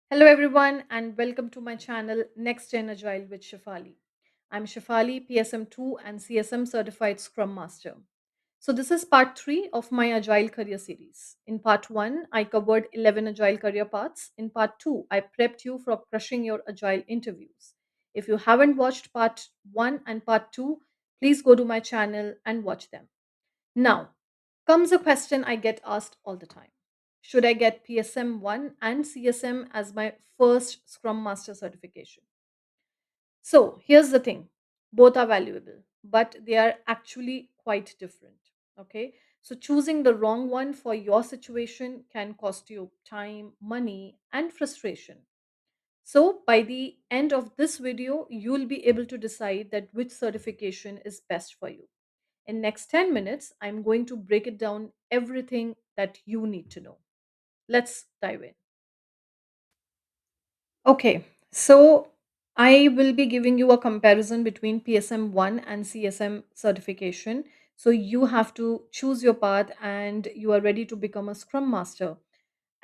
Hello, everyone, and welcome to my channel Next Gen Agile with Shafali. I'm Shafali, PSM2 and CSM certified Scrum Master. So, this is part 3 of my Agile career series. In part 1, I covered 11 Agile career paths. In part 2, I prepped you for crushing your Agile interviews. If you haven't watched part 1 and part 2, please go to my channel and watch them. Now, comes a question I get asked all the time. Should I get PSM 1 and CSM as my first Scrum Master certification? So, here's the thing, both are valuable, but they are actually quite different. Okay, so choosing the wrong one for your situation can cost you time, money, and frustration. So, by the end of this video, you'll be able to decide that which certification is best for you. In next 10 minutes, I'm going to break it down everything that you need to know. Let's dive in. Okay, so I will be giving you a comparison between PSM 1 and CSM certification. So you have to choose your path and you are ready to become a Scrum Master.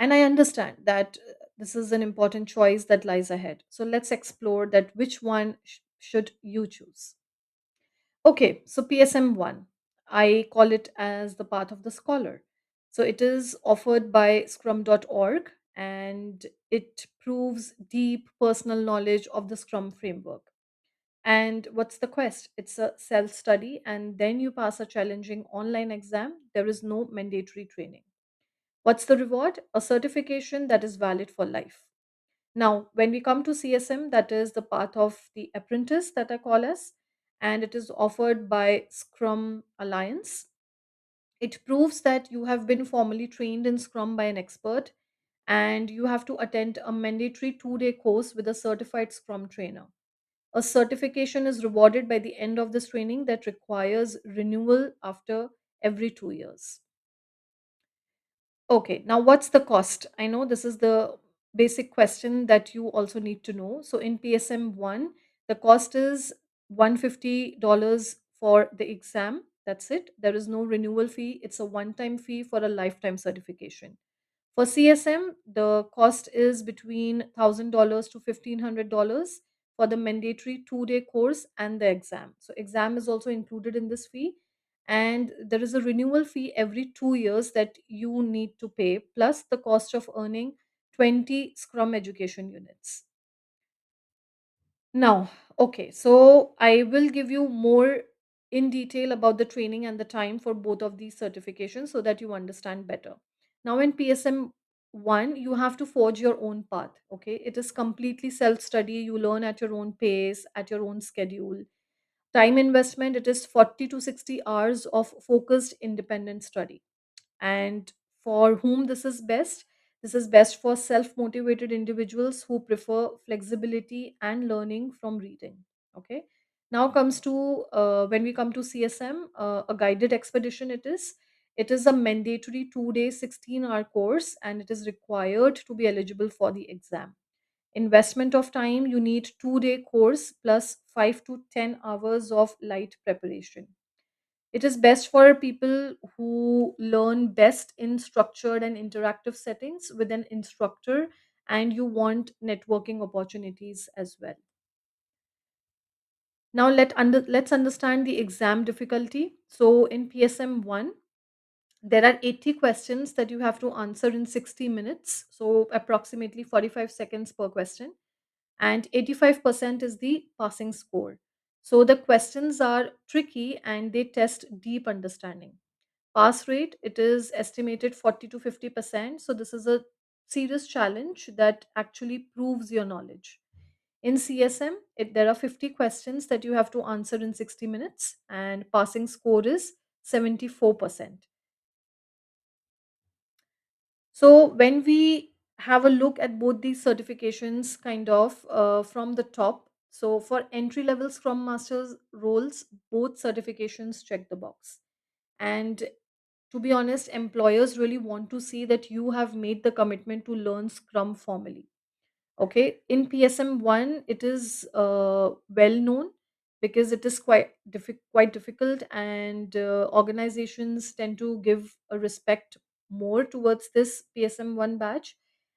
And I understand that this is an important choice that lies ahead. So let's explore that which one should you choose. Okay, so PSM 1, I call it as the path of the scholar. So it is offered by scrum.org and it proves deep personal knowledge of the Scrum framework. And what's the quest? It's a self study, and then you pass a challenging online exam. There is no mandatory training. What's the reward? A certification that is valid for life. Now, when we come to CSM, that is the path of the apprentice that I call as, and it is offered by Scrum Alliance. It proves that you have been formally trained in Scrum by an expert, and you have to attend a mandatory 2-day course with a certified Scrum trainer. A certification is rewarded by the end of this training that requires renewal after every 2 years. Okay, now what's the cost? I know this is the basic question that you also need to know. So in PSM 1, the cost is $150 for the exam. That's it. There is no renewal fee. It's a one-time fee for a lifetime certification. For CSM, the cost is between $1,000 to $1,500 for the mandatory 2-day course and the exam. So, exam is also included in this fee. And there is a renewal fee every 2 years that you need to pay, plus the cost of earning 20 Scrum education units. Now, okay, so I will give you more in detail about the training and the time for both of these certifications so that you understand better. Now, in PSM 1, you have to forge your own path. Okay, it is completely self study. You learn at your own pace, at your own schedule. Time investment, it is 40 to 60 hours of focused independent study. And for whom this is best? This is best for self motivated individuals who prefer flexibility and learning from reading. Okay. Now comes to when we come to CSM, a guided expedition. It is a mandatory 2-day 16-hour course, and it is required to be eligible for the exam. Investment of time, you need 2-day course plus 5 to 10 hours of light preparation. It is best for people who learn best in structured and interactive settings with an instructor, and you want networking opportunities as well. Now let's understand the exam difficulty. So in PSM 1, there are 80 questions that you have to answer in 60 minutes, so approximately 45 seconds per question, and 85% is the passing score. So the questions are tricky and they test deep understanding. Pass rate, it is estimated 40 to 50%. So this is a serious challenge that actually proves your knowledge. In CSM, there are 50 questions that you have to answer in 60 minutes, and passing score is 74%. So when we have a look at both these certifications, kind of from the top, so for entry level Scrum Masters roles, both certifications check the box. And to be honest, employers really want to see that you have made the commitment to learn Scrum formally. Okay, in PSM 1, it is well known because it is quite difficult, and organizations tend to give a respect more towards this PSM 1 badge.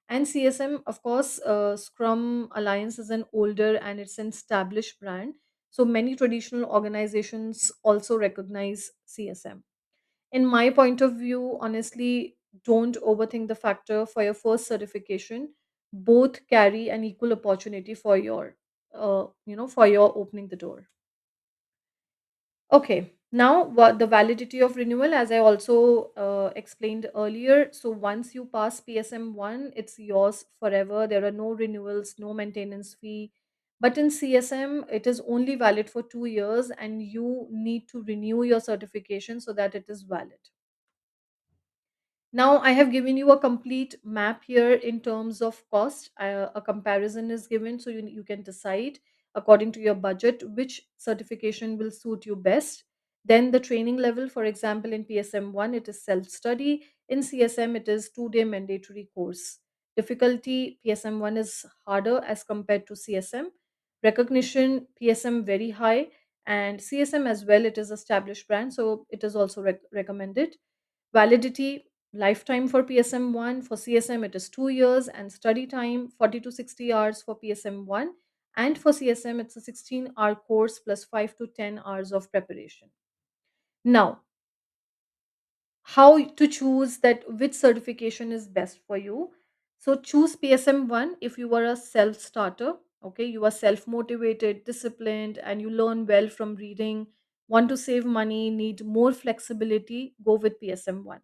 And CSM, of course, Scrum Alliance is an older and it's an established brand. So many traditional organizations also recognize CSM. In my point of view, honestly, don't overthink the factor for your first certification. Both carry an equal opportunity for your, for your opening the door. Okay, now what the validity of renewal, as I also explained earlier. So once you pass PSM 1, it's yours forever. There are no renewals, no maintenance fee. But in CSM, it is only valid for 2 years and you need to renew your certification so that it is valid. Now, I have given you a complete map here in terms of cost. A comparison is given so you can decide according to your budget which certification will suit you best. Then the training level, for example, in PSM1, it is self study. In CSM, it is 2 day mandatory course. Difficulty, PSM1 is harder as compared to CSM. Recognition, PSM very high, and CSM as well, it is established brand, so it is also recommended. Validity, lifetime for PSM1. For CSM, it is 2 years, and study time 40 to 60 hours for PSM1. And for CSM, it's a 16-hour course plus 5 to 10 hours of preparation. Now, how to choose that which certification is best for you? So choose PSM1 if you are a self starter. Okay, you are self motivated, disciplined, and you learn well from reading, want to save money, need more flexibility, go with PSM1.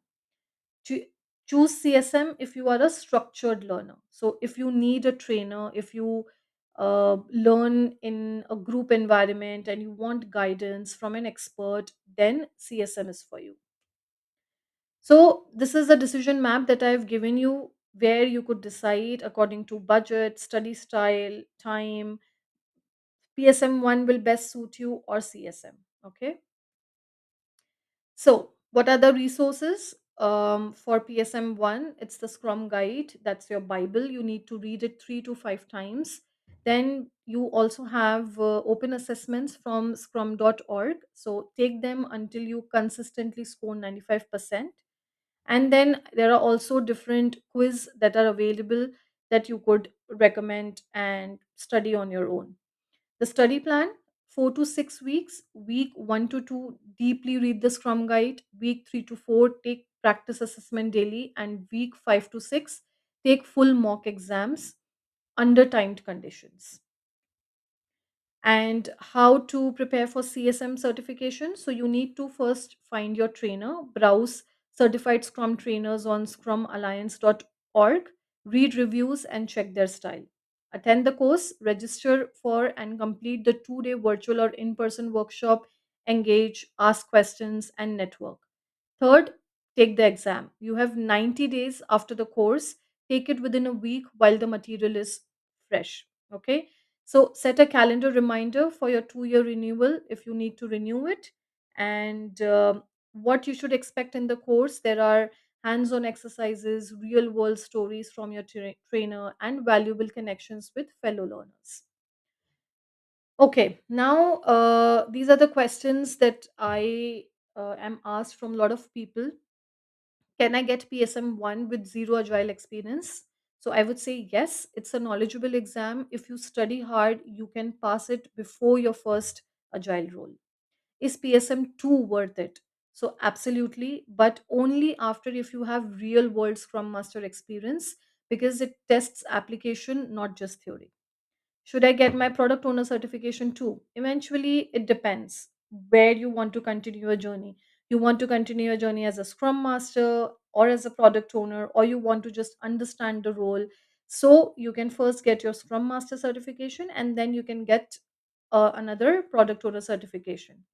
Choo- Choose CSM if you are a structured learner. So if you need a trainer, if you learn in a group environment and you want guidance from an expert, then CSM is for you. So this is a decision map that I've given you where you could decide according to budget, study style, time. PSM1 will best suit you or CSM. Okay. So, what are the resources for PSM1? It's the Scrum Guide. That's your Bible. You need to read it 3 to 5 times. Then you also have open assessments from scrum.org. So, take them until you consistently score 95%. And then there are also different quiz that are available that you could recommend and study on your own. The study plan, 4 to 6 weeks. Week 1 to 2, deeply read the Scrum Guide. Week 3 to 4, take practice assessment daily. And week 5 to 6, take full mock exams under timed conditions. And how to prepare for CSM certification. So you need to first find your trainer, browse certified Scrum trainers on scrumalliance.org, read reviews and check their style. Attend the course, register for and complete the 2 day virtual or in person workshop, engage, ask questions, and network. Third, take the exam. You have 90 days after the course. Take it within a week while the material is fresh. Okay. So set a calendar reminder for your 2 year renewal if you need to renew it. And what you should expect in the course, there are hands on exercises, real world stories from your trainer, and valuable connections with fellow learners. Okay, now these are the questions that I am asked from a lot of people. Can I get PSM1 with zero agile experience? So I would say yes, it's a knowledgeable exam. If you study hard, you can pass it before your first agile role. Is PSM2 worth it? So absolutely, but only after if you have real world Scrum Master experience because it tests application, not just theory. Should I get my product owner certification too? Eventually, it depends where you want to continue your journey. You want to continue your journey as a scrum master or as a product owner, or you want to just understand the role. So, you can first get your scrum master certification and then you can get another product owner certification.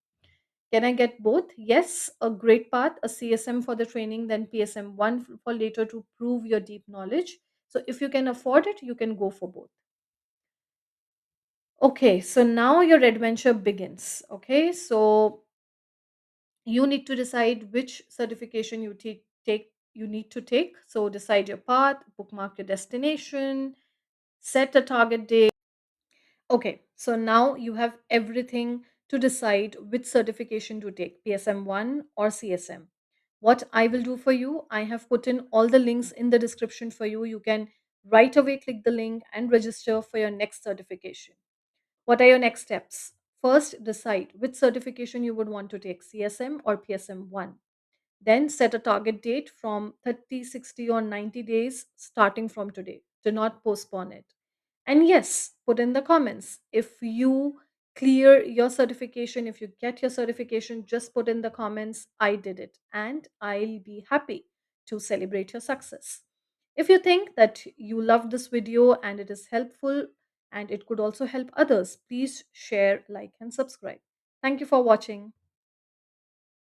Can I get both? Yes, a great path, a CSM for the training, then PSM1 for later to prove your deep knowledge. So, if you can afford it, you can go for both. Okay, so now your adventure begins. Okay, so you need to decide which certification take you need to take. So decide your path, bookmark your destination, set a target date. Okay, so now you have everything to decide which certification to take, PSM1 or CSM. What I will do for you, I have put in all the links in the description for you. You can right away click the link and register for your next certification. What are your next steps? First, decide which certification you would want to take, CSM or PSM1. Then set a target date from 30, 60, or 90 days starting from today. Do not postpone it. And yes, put in the comments. If you clear your certification, if you get your certification, just put in the comments, I did it. And I'll be happy to celebrate your success. If you think that you loved this video and it is helpful and it could also help others, please share, like, and subscribe. Thank you for watching.